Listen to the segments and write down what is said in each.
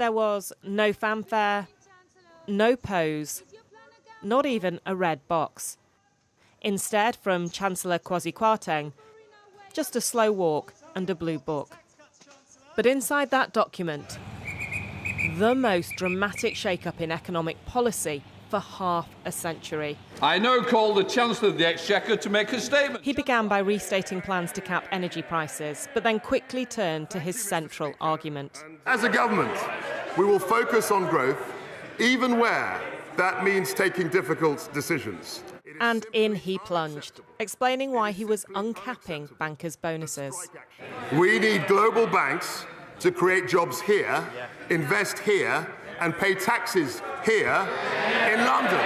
there was no fanfare, no pose, not even a red box. Instead, from Chancellor Kwasi Kwarteng, just a slow walk and a blue book. But inside that document, the most dramatic shake-up in economic policy for half a century. I now call the Chancellor of the Exchequer to make a statement. He began by restating plans to cap energy prices, but then quickly turned to his central argument. As a government, we will focus on growth, even where that means taking difficult decisions. And in he plunged, explaining why he was uncapping bankers' bonuses. We need global banks to create jobs here, invest here, and pay taxes here in London.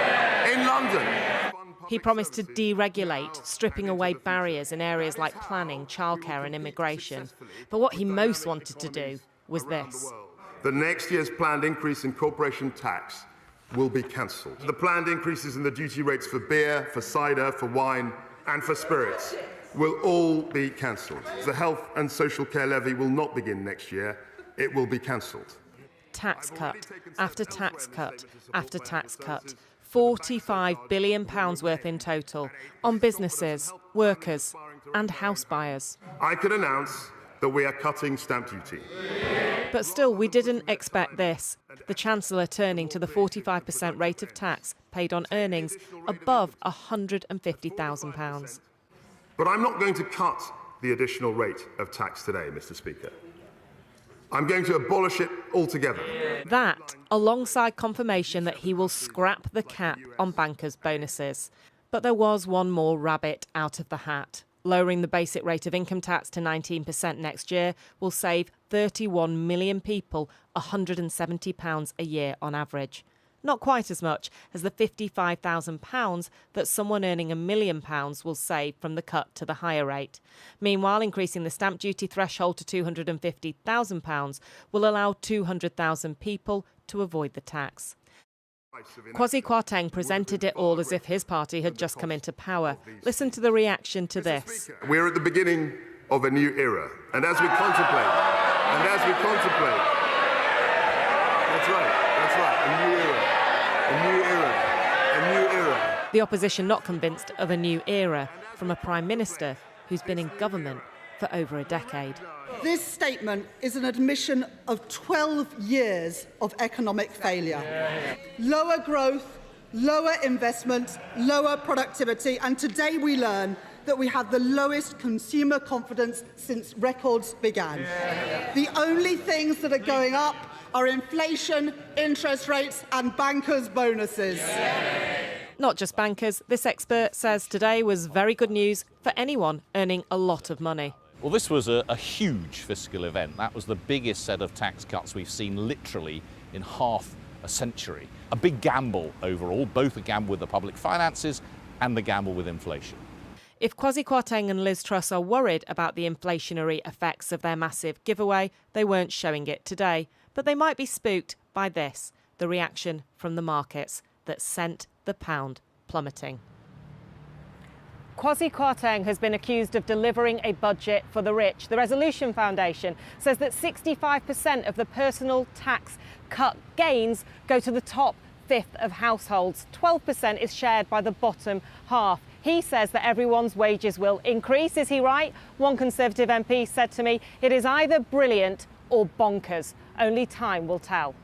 He promised to deregulate, stripping away barriers in areas like planning, childcare and immigration. But what he most wanted to do was this. The next year's planned increase in corporation tax will be cancelled. The planned increases in the duty rates for beer, for cider, for wine and for spirits will all be cancelled. The health and social care levy will not begin next year. It will be cancelled. Tax cut after tax cut after tax cut. £45 billion worth in total on businesses, workers and house buyers. I can announce that we are cutting stamp duty. But still, we didn't expect this. The Chancellor turning to the 45% rate of tax paid on earnings above £150,000. But I'm not going to cut the additional rate of tax today, Mr. Speaker. I'm going to abolish it altogether. That, alongside confirmation that he will scrap the cap on bankers' bonuses. But there was one more rabbit out of the hat. Lowering the basic rate of income tax to 19% next year will save 31 million people £170 a year on average. Not quite as much as the £55,000 that someone earning £1 million will save from the cut to the higher rate. Meanwhile, increasing the stamp duty threshold to £250,000 will allow 200,000 people to avoid the tax. Kwasi Kwarteng presented it all as if his party had just come into power. Listen to the reaction to this. We're at the beginning of a new era. And as we contemplate, that's right, a new era. The opposition not convinced of a new era from a Prime Minister who's been in government for over a decade. This statement is an admission of 12 years of economic failure. Lower growth, lower investment, lower productivity, and today we learn that we have the lowest consumer confidence since records began. The only things that are going up are inflation, interest rates and bankers' bonuses. Not just bankers, this expert says today was very good news for anyone earning a lot of money. Well, this was a huge fiscal event. That was the biggest set of tax cuts we've seen literally in half a century. A big gamble overall, both a gamble with the public finances and the gamble with inflation. If Kwasi Kwarteng and Liz Truss are worried about the inflationary effects of their massive giveaway, they weren't showing it today. But they might be spooked by this, the reaction from the markets that sent the pound plummeting. Kwasi Kwarteng has been accused of delivering a budget for the rich. The Resolution Foundation says that 65% of the personal tax cut gains go to the top fifth of households. 12% is shared by the bottom half. He says that everyone's wages will increase. Is he right? One Conservative MP said to me, "It is either brilliant or bonkers. Only time will tell."